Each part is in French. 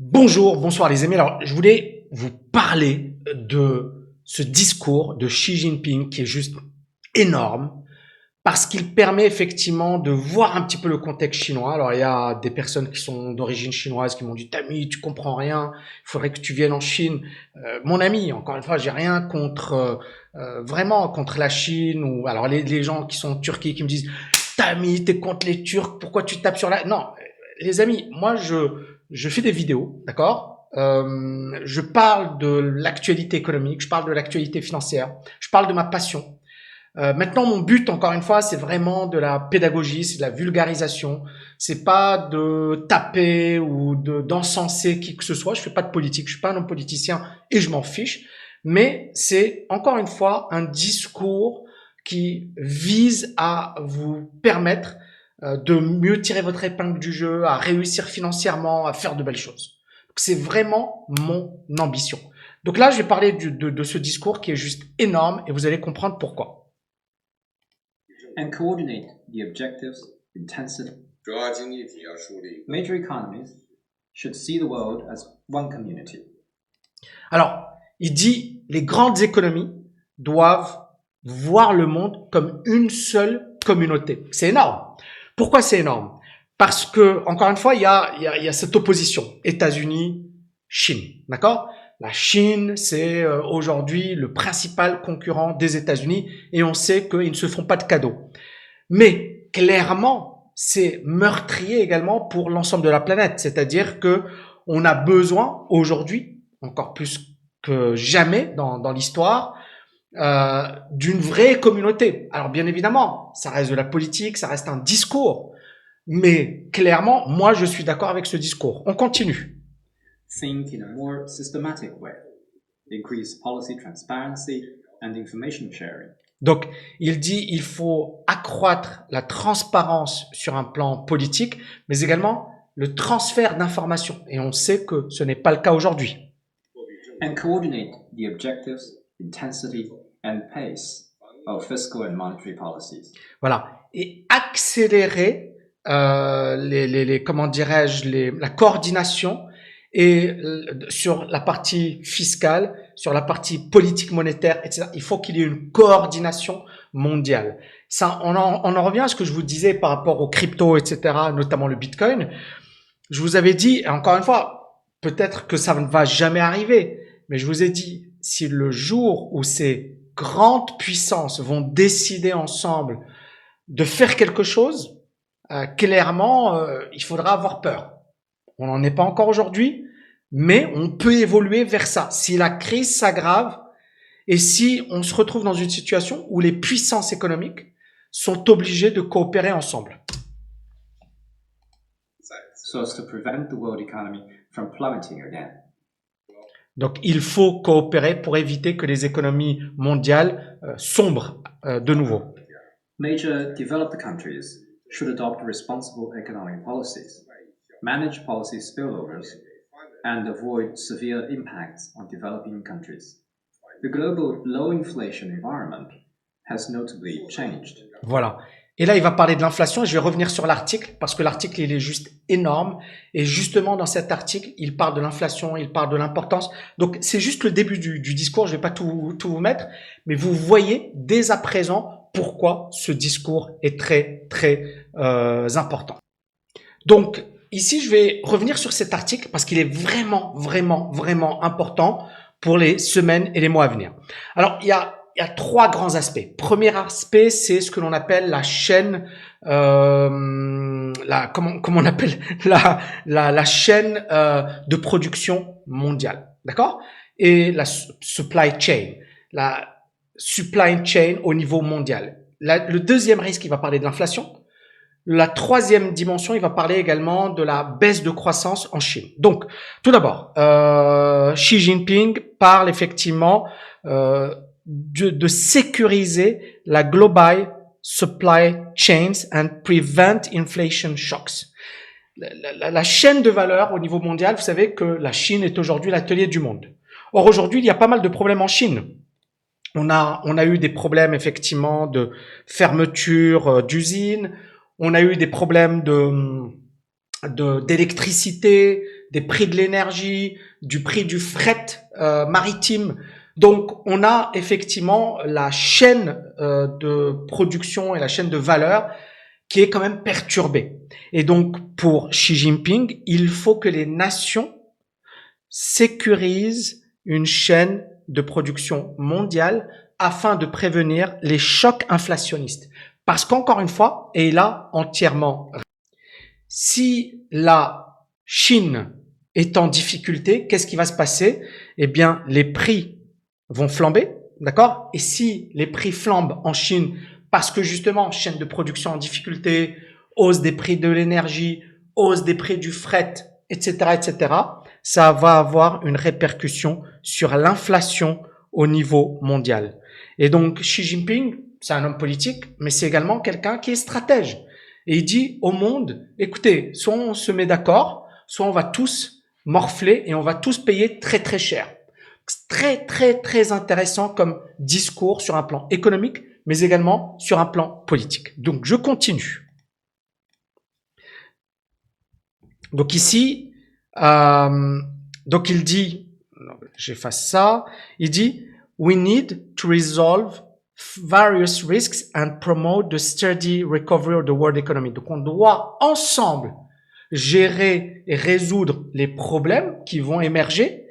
Bonjour, bonsoir les amis. Alors, je voulais vous parler de ce discours de Xi Jinping qui est juste énorme parce qu'il permet effectivement de voir un petit peu le contexte chinois. Alors, il y a des personnes qui sont d'origine chinoise qui m'ont dit Tami, tu comprends rien, il faudrait que tu viennes en Chine. Mon ami, encore une fois, j'ai rien contre vraiment contre la Chine ou alors les gens qui sont en Turquie qui me disent Tami, t'es contre les Turcs, pourquoi tu tapes sur la... Non, les amis, moi je fais des vidéos, d'accord? Je parle de l'actualité économique, je parle de l'actualité financière, je parle de ma passion. Maintenant, mon but, encore une fois, c'est vraiment de la pédagogie, c'est de la vulgarisation. C'est pas de taper ou d'encenser qui que ce soit. Je fais pas de politique, je suis pas un homme politicien et je m'en fiche. Mais c'est encore une fois un discours qui vise à vous permettre de mieux tirer votre épingle du jeu, à réussir financièrement, à faire de belles choses. C'est vraiment mon ambition. Donc là, je vais parler de ce discours qui est juste énorme et vous allez comprendre pourquoi. And coordinate the objectives, intensity. Major economies should see the world as one community. Alors, il dit les grandes économies doivent voir le monde comme une seule communauté. C'est énorme. Pourquoi c'est énorme? Parce que, encore une fois, il y a cette opposition. États-Unis, Chine. D'accord? La Chine, c'est aujourd'hui le principal concurrent des États-Unis et on sait qu'ils ne se font pas de cadeaux. Mais clairement, c'est meurtrier également pour l'ensemble de la planète. C'est-à-dire que on a besoin aujourd'hui, encore plus que jamais dans l'histoire, d'une vraie communauté. Alors bien évidemment, ça reste de la politique, ça reste un discours. Mais clairement, moi, je suis d'accord avec ce discours. On continue. Think in a more systematic way. Increase policy transparency and information sharing. Donc, il dit il faut accroître la transparence sur un plan politique, mais également le transfert d'informations. Et on sait que ce n'est pas le cas aujourd'hui. And coordinate the objectives, intensity and pace of fiscal and monetary policies. Voilà. Et accélérer comment dirais-je, la coordination et sur la partie fiscale, sur la partie politique monétaire, etc. Il faut qu'il y ait une coordination mondiale. Ça, on en revient à ce que je vous disais par rapport aux cryptos, etc., notamment le Bitcoin. Je vous avais dit, encore une fois, peut-être que ça ne va jamais arriver, mais je vous ai dit, si le jour où ces grandes puissances vont décider ensemble de faire quelque chose, clairement, il faudra avoir peur. On n'en est pas encore aujourd'hui, mais on peut évoluer vers ça. Si la crise s'aggrave et si on se retrouve dans une situation où les puissances économiques sont obligées de coopérer ensemble. So as to prevent the world economy from plummeting again. Donc, il faut coopérer pour éviter que les économies mondiales sombrent de nouveau. Major developed countries should adopt responsible economic policies, manage policy spillovers, and avoid severe impacts on developing countries. The global low inflation environment has notably changed. Voilà. Et là, il va parler de l'inflation et je vais revenir sur l'article parce que l'article, il est juste énorme. Et justement, dans cet article, il parle de l'inflation, il parle de l'importance. Donc, c'est juste le début du discours. Je vais pas tout vous mettre, mais vous voyez dès à présent pourquoi ce discours est très, très important. Donc, ici, je vais revenir sur cet article parce qu'il est vraiment, vraiment, vraiment important pour les semaines et les mois à venir. Alors, il y a trois grands aspects. Premier aspect, c'est ce que l'on appelle la chaîne, comment on appelle la chaîne de production mondiale, d'accord? Et la supply chain au niveau mondial. Le deuxième risque, il va parler de l'inflation. La troisième dimension, il va parler également de la baisse de croissance en Chine. Donc, tout d'abord, Xi Jinping parle effectivement de sécuriser la global supply chains and prevent inflation shocks. La chaîne de valeur au niveau mondial, vous savez que la Chine est aujourd'hui l'atelier du monde. Or, aujourd'hui, il y a pas mal de problèmes en Chine. On a eu des problèmes effectivement de fermeture d'usines. On a eu des problèmes d'électricité, des prix de l'énergie, du prix du fret maritime. Donc, on a effectivement la chaîne de production et la chaîne de valeur qui est quand même perturbée. Et donc, pour Xi Jinping, il faut que les nations sécurisent une chaîne de production mondiale afin de prévenir les chocs inflationnistes. Parce qu'encore une fois, et il a entièrement raison, si la Chine est en difficulté, qu'est-ce qui va se passer? Eh bien, les prix vont flamber, d'accord? Et si les prix flambent en Chine, parce que justement, chaîne de production en difficulté, hausse des prix de l'énergie, hausse des prix du fret, etc., etc., ça va avoir une répercussion sur l'inflation au niveau mondial. Et donc, Xi Jinping, c'est un homme politique, mais c'est également quelqu'un qui est stratège. Et il dit au monde, écoutez, soit on se met d'accord, soit on va tous morfler et on va tous payer très très cher. Très très très intéressant comme discours sur un plan économique, mais également sur un plan politique. Donc je continue. Donc ici, donc il dit, j'efface ça, il dit, we need to resolve various risks and promote the steady recovery of the world economy. Donc on doit ensemble gérer et résoudre les problèmes qui vont émerger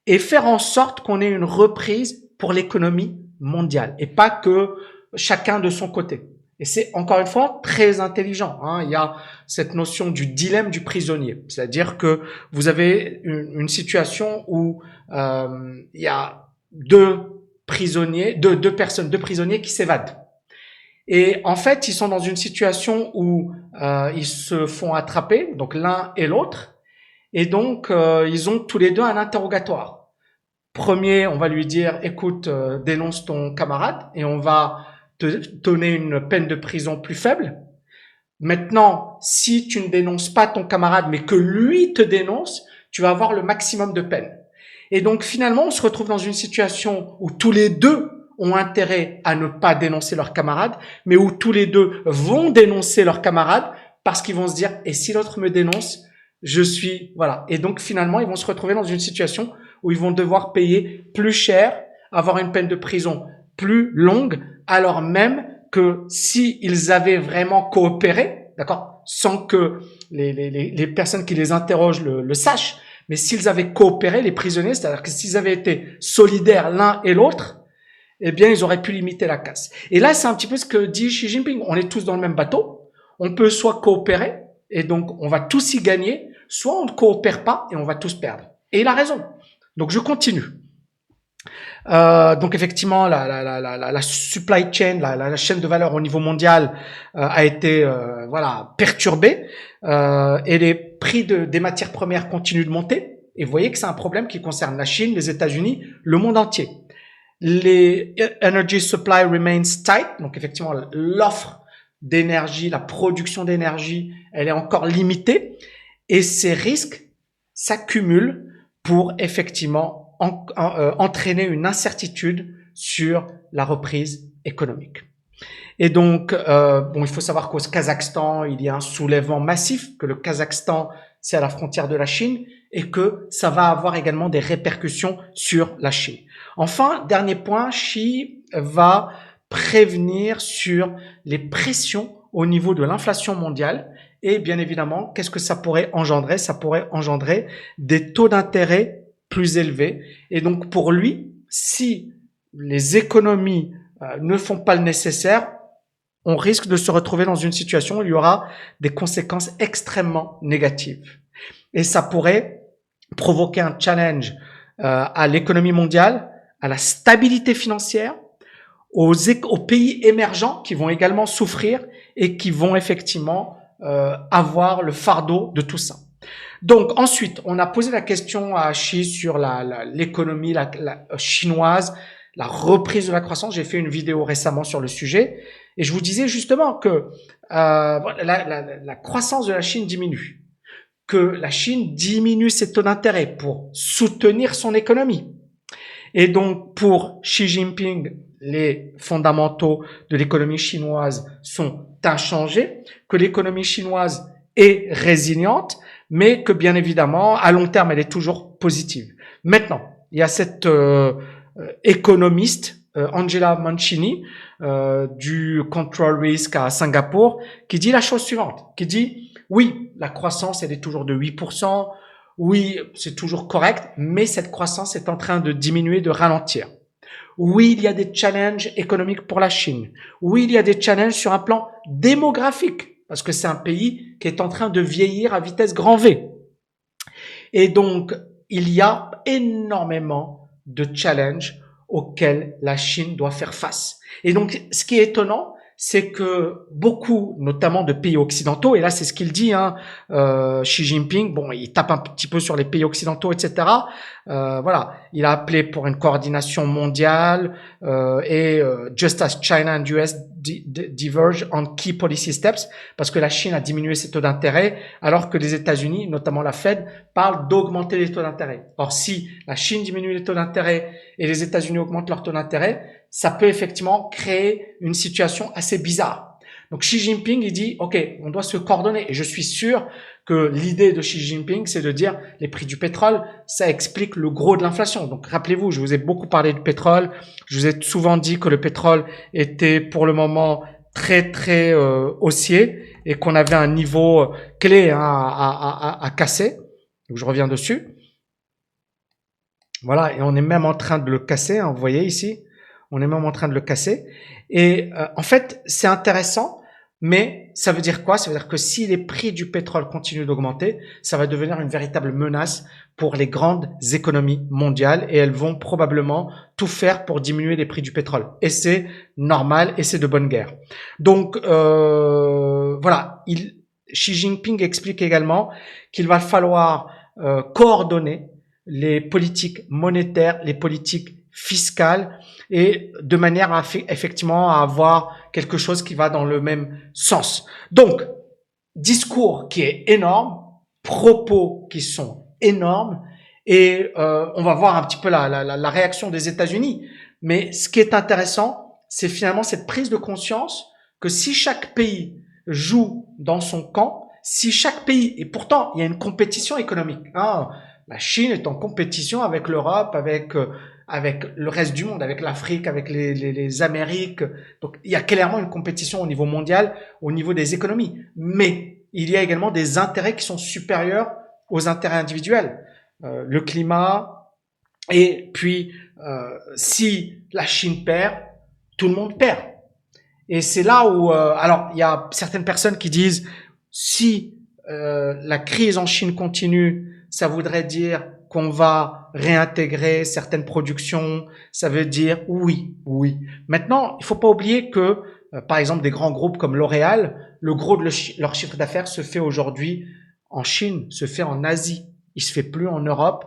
et faire en sorte qu'on ait une reprise pour l'économie mondiale et pas que chacun de son côté. Et c'est encore une fois très intelligent. Hein. Il y a cette notion du dilemme du prisonnier, c'est-à-dire que vous avez une situation où il y a deux prisonniers qui s'évadent. Et en fait, ils sont dans une situation où ils se font attraper, donc l'un et l'autre, et donc ils ont tous les deux un interrogatoire. Premier, on va lui dire, écoute, dénonce ton camarade et on va te donner une peine de prison plus faible. Maintenant, si tu ne dénonces pas ton camarade, mais que lui te dénonce, tu vas avoir le maximum de peine. Et donc finalement, on se retrouve dans une situation où tous les deux ont intérêt à ne pas dénoncer leur camarade, mais où tous les deux vont dénoncer leur camarade parce qu'ils vont se dire, et si l'autre me dénonce, je suis, voilà. Et donc finalement, ils vont se retrouver dans une situation où ils vont devoir payer plus cher, avoir une peine de prison plus longue, alors même que si ils avaient vraiment coopéré, d'accord, sans que les personnes qui les interrogent le sachent, mais s'ils avaient coopéré, les prisonniers, c'est-à-dire que s'ils avaient été solidaires l'un et l'autre, eh bien, ils auraient pu limiter la casse. Et là, c'est un petit peu ce que dit Xi Jinping. On est tous dans le même bateau. On peut soit coopérer, et donc on va tous y gagner, soit on ne coopère pas et on va tous perdre. Et il a raison. Donc, je continue. Donc effectivement, la supply chain, la chaîne de valeur au niveau mondial a été voilà perturbée et les prix des matières premières continuent de monter. Et vous voyez que c'est un problème qui concerne la Chine, les États-Unis, le monde entier. Les energy supply remains tight, donc effectivement l'offre d'énergie, la production d'énergie, elle est encore limitée et ces risques s'accumulent pour effectivement entraîner une incertitude sur la reprise économique. Et donc, bon, il faut savoir qu'au Kazakhstan, il y a un soulèvement massif, que le Kazakhstan, c'est à la frontière de la Chine, et que ça va avoir également des répercussions sur la Chine. Enfin, dernier point, Xi va prévenir sur les pressions au niveau de l'inflation mondiale. Et bien évidemment, qu'est-ce que ça pourrait engendrer? Ça pourrait engendrer des taux d'intérêt plus élevés. Et donc, pour lui, si les économies ne font pas le nécessaire, on risque de se retrouver dans une situation où il y aura des conséquences extrêmement négatives. Et ça pourrait provoquer un challenge à l'économie mondiale, à la stabilité financière, aux pays émergents qui vont également souffrir et qui vont effectivement avoir le fardeau de tout ça. Donc ensuite, on a posé la question à Xi sur l'économie chinoise, la reprise de la croissance. J'ai fait une vidéo récemment sur le sujet et je vous disais justement que la croissance de la Chine diminue, que la Chine diminue ses taux d'intérêt pour soutenir son économie. Et donc pour Xi Jinping, les fondamentaux de l'économie chinoise sont inchangés, que l'économie chinoise est résiliente, mais que bien évidemment, à long terme, elle est toujours positive. Maintenant, il y a cette économiste, Angela Mancini, du Control Risk à Singapour, qui dit la chose suivante, qui dit, oui, la croissance, elle est toujours de 8%, oui, c'est toujours correct, mais cette croissance est en train de diminuer, de ralentir. Oui, il y a des challenges économiques pour la Chine. Oui, il y a des challenges sur un plan démographique, parce que c'est un pays qui est en train de vieillir à vitesse grand V. Et donc, il y a énormément de challenges auxquels la Chine doit faire face. Et donc, ce qui est étonnant, c'est que beaucoup, notamment de pays occidentaux, et là c'est ce qu'il dit, Xi Jinping, bon, il tape un petit peu sur les pays occidentaux, etc. Voilà, il a appelé pour une coordination mondiale just as China and US diverge on key policy steps, parce que la Chine a diminué ses taux d'intérêt, alors que les États-Unis, notamment la Fed, parlent d'augmenter les taux d'intérêt. Or, si la Chine diminue les taux d'intérêt et les États-Unis augmentent leurs taux d'intérêt, ça peut effectivement créer une situation assez bizarre. Donc Xi Jinping, il dit, OK, on doit se coordonner. Et je suis sûr que l'idée de Xi Jinping, c'est de dire les prix du pétrole, ça explique le gros de l'inflation. Donc rappelez-vous, je vous ai beaucoup parlé du pétrole. Je vous ai souvent dit que le pétrole était pour le moment très, très haussier et qu'on avait un niveau clé à casser. Donc je reviens dessus. Voilà, et on est même en train de le casser, vous voyez ici. On est même en train de le casser. Et en fait, c'est intéressant, mais ça veut dire quoi? Ça veut dire que si les prix du pétrole continuent d'augmenter, ça va devenir une véritable menace pour les grandes économies mondiales et elles vont probablement tout faire pour diminuer les prix du pétrole. Et c'est normal et c'est de bonne guerre. Donc, voilà. Xi Jinping explique également qu'il va falloir coordonner les politiques monétaires, les politiques fiscales et de manière à effectivement à avoir quelque chose qui va dans le même sens. Donc, discours qui est énorme, propos qui sont énormes et on va voir un petit peu la réaction des États-Unis. Mais ce qui est intéressant, c'est finalement cette prise de conscience que si chaque pays joue dans son camp, si chaque pays, et pourtant il y a une compétition économique, la Chine est en compétition avec l'Europe, avec le reste du monde, avec l'Afrique, avec les Amériques. Donc, il y a clairement une compétition au niveau mondial, au niveau des économies. Mais il y a également des intérêts qui sont supérieurs aux intérêts individuels. Le climat, et puis si la Chine perd, tout le monde perd. Et c'est là où, alors, il y a certaines personnes qui disent, si la crise en Chine continue, ça voudrait dire qu'on va réintégrer certaines productions, ça veut dire oui. Maintenant, il faut pas oublier que, par exemple, des grands groupes comme L'Oréal, le gros de leur chiffre d'affaires se fait aujourd'hui en Chine, se fait en Asie. Il se fait plus en Europe,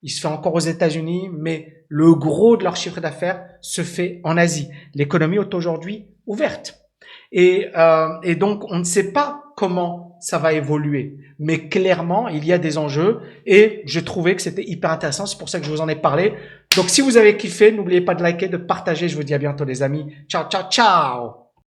il se fait encore aux États-Unis, mais le gros de leur chiffre d'affaires se fait en Asie. L'économie est aujourd'hui ouverte. Et donc, on ne sait pas comment ça va évoluer. Mais clairement, il y a des enjeux et j'ai trouvé que c'était hyper intéressant. C'est pour ça que je vous en ai parlé. Donc, si vous avez kiffé, n'oubliez pas de liker, de partager. Je vous dis à bientôt, les amis. Ciao, ciao, ciao!